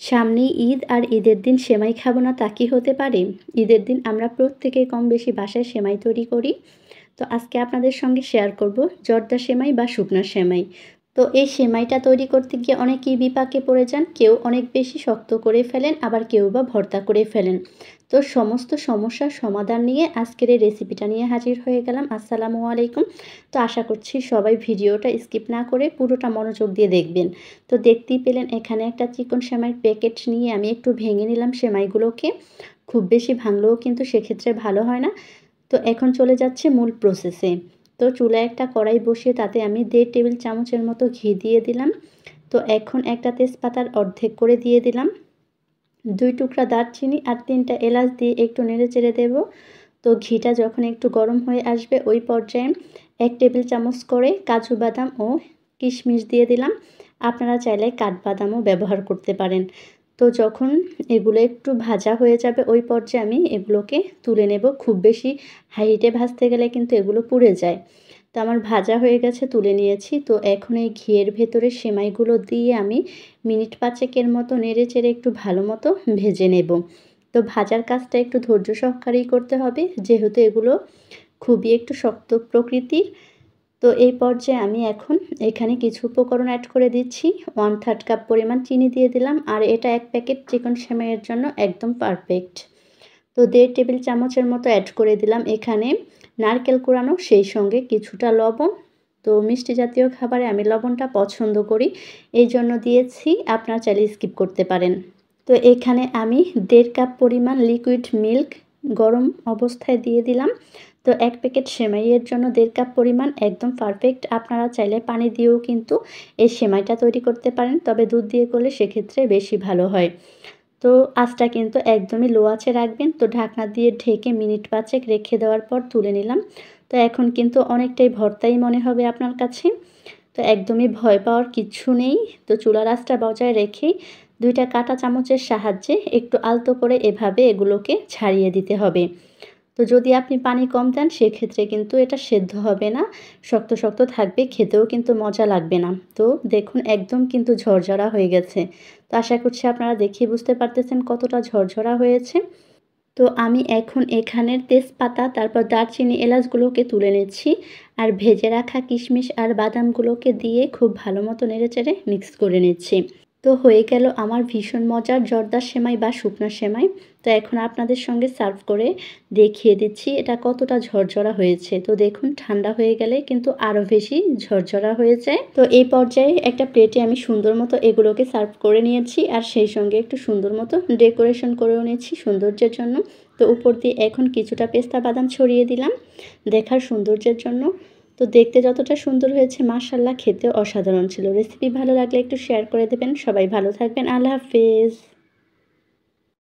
সামনেই ঈদ আর ঈদের দিন সেমাই খাবো না তা কি হতে পারে? ঈদের দিন আমরা প্রত্যেকেই কম বেশি বাসায় সেমাই তৈরি করি। তো আজকে আপনাদের সঙ্গে শেয়ার করব জর্দা সেমাই বা শুকনা সেমাই। তো এই সেমাইটা তৈরি করতে গিয়ে অনেকেই বিপাকে পড়ে যান। কেউ অনেক বেশি শক্ত করে ফেলেন, আবার কেউ বা ভর্তা করে ফেলেন। তো সমস্ত সমস্যার সমাধান নিয়ে আজকের এই রেসিপিটা নিয়ে হাজির হয়ে গেলাম। আসসালামু আলাইকুম। তো আশা করছি সবাই ভিডিওটা স্কিপ না করে পুরোটা মনোযোগ দিয়ে দেখবেন। তো দেখতেই পেলেন এখানে একটা চিকন সেমাইয়ের প্যাকেট নিয়ে আমি একটু ভেঙে নিলাম সেমাইগুলোকে। খুব বেশি ভাঙলেও কিন্তু সেক্ষেত্রে ভালো হয় না। তো এখন চলে যাচ্ছে মূল প্রসেসে। তো চুলায় একটা কড়াই বসিয়ে তাতে আমি 1.5 টেবিল চামচের মতো ঘি দিয়ে দিলাম। তো এখন একটা তেজপাতার অর্ধেক করে দিয়ে দিলাম। 2 টুকরা দারচিনি আর 3টা এলাচ দিয়ে একটু নেড়েচেড়ে দেব। তো ঘিটা যখন একটু গরম হয়ে আসবে ওই পর্যায়ে 1 টেবিল চামচ করে কাজু বাদাম ও কিশমিশ দিয়ে দিলাম। আপনারা চাইলে কাঠবাদামও ব্যবহার করতে পারেন। তো যখন এগুলো একটু ভাজা হয়ে যাবে ওই পর্যায়ে আমি এগুলোকে তুলে নেব। খুব বেশি হাই হিটে ভাজতে গেলে কিন্তু এগুলো পুড়ে যায়। তো আমার ভাজা হয়ে গেছে, তুলে নিয়েছি। তো এখন এই ঘিয়ের ভেতরে সেমাইগুলো দিয়ে আমি মিনিট 5 মতো নেড়েচেড়ে একটু ভালো মতো ভেজে নেব। তো ভাজার কাজটা একটু ধৈর্য সহকারেই করতে হবে, যেহেতু এগুলো খুবই একটু শক্ত প্রকৃতির। তো এই পর্যায়ে আমি এখন এখানে কিছু উপকরণ অ্যাড করে দিচ্ছি। 1/3 কাপ পরিমাণ চিনি দিয়ে দিলাম, আর এটা 1 প্যাকেট চিকন সেমাইয়ের জন্য একদম পারফেক্ট। তো 1.5 টেবিল চামচের মতো অ্যাড করে দিলাম এখানে নারকেল কোড়ানো, সেই সঙ্গে কিছুটা লবণ। তো মিষ্টি জাতীয় খাবারে আমি লবণটা পছন্দ করি, এই জন্য দিয়েছি, আপনারা চাইলে স্কিপ করতে পারেন। তো এখানে আমি 1.5 কাপ পরিমাণ লিকুইড মিল্ক গরম অবস্থায় দিয়ে দিলাম। তো 1 প্যাকেট সেমাইয়ের জন্য 1.5 কাপ পরিমাণ একদম পারফেক্ট। আপনারা চাইলে পানি দিয়েও কিন্তু এই সেমাইটা তৈরি করতে পারেন, তবে দুধ দিয়ে করলে সেক্ষেত্রে বেশি ভালো হয়। তো আঁচটা কিন্তু একদমই লো আঁচে রাখবেন। তো ঢাকনা দিয়ে ঢেকে মিনিট 5 রেখে দেওয়ার পর তুলে নিলাম। তো এখন কিন্তু অনেকটাই ভর্তাই মনে হবে আপনার কাছে। তো একদমই ভয় পাওয়ার কিচ্ছু নেই। তো চুলার আঁচটা বজায় রেখেই 2টা কাঁটা চামচের সাহায্যে একটু আলতো করে এভাবে এগুলোকে ছাড়িয়ে দিতে হবে। তো যদি আপনি পানি কম দেন সেক্ষেত্রে কিন্তু এটা সেদ্ধ হবে না, শক্ত শক্ত থাকবে, খেতেও কিন্তু মজা লাগবে না। তো দেখুন একদম কিন্তু ঝরঝরা হয়ে গেছে। তো আশা করছি আপনারা দেখেই বুঝতে পারতেছেন কতটা ঝরঝরা হয়েছে। তো আমি এখন এখানের তেজপাতা, তারপর দারচিনি, এলাচগুলোকে তুলে নিচ্ছি, আর ভেজে রাখা কিশমিশ আর বাদামগুলোকে দিয়ে খুব ভালো মতো নেড়েচেড়ে মিক্স করে নিচ্ছি। তো হয়ে গেল আমার ভীষণ মজার জর্দা সেমাই বা শুকনা সেমাই। তো এখন আপনাদের সঙ্গে সার্ভ করে দেখিয়ে দিচ্ছি এটা কতটা ঝরঝরা হয়েছে। তো দেখুন ঠান্ডা হয়ে গেলে কিন্তু আরও বেশি ঝরঝরা হয়ে যায়। তো এই পর্যায়ে একটা প্লেটে আমি সুন্দর মতো এগুলোকে সার্ভ করে নিয়েছি, আর সেই সঙ্গে একটু সুন্দর মতো ডেকোরেশন করেও নিয়েছি সৌন্দর্যের জন্য। তো উপর দিয়ে এখন কিছুটা পেস্তা বাদাম ছড়িয়ে দিলাম দেখার সৌন্দর্যের জন্য। তো দেখতে যতটা সুন্দর হয়েছে মাশাআল্লাহ খেতেও অসাধারণ ছিল। রেসিপি ভালো লাগলে একটু শেয়ার করে দেবেন। সবাই ভালো থাকবেন। আল্লাহ হাফেজ।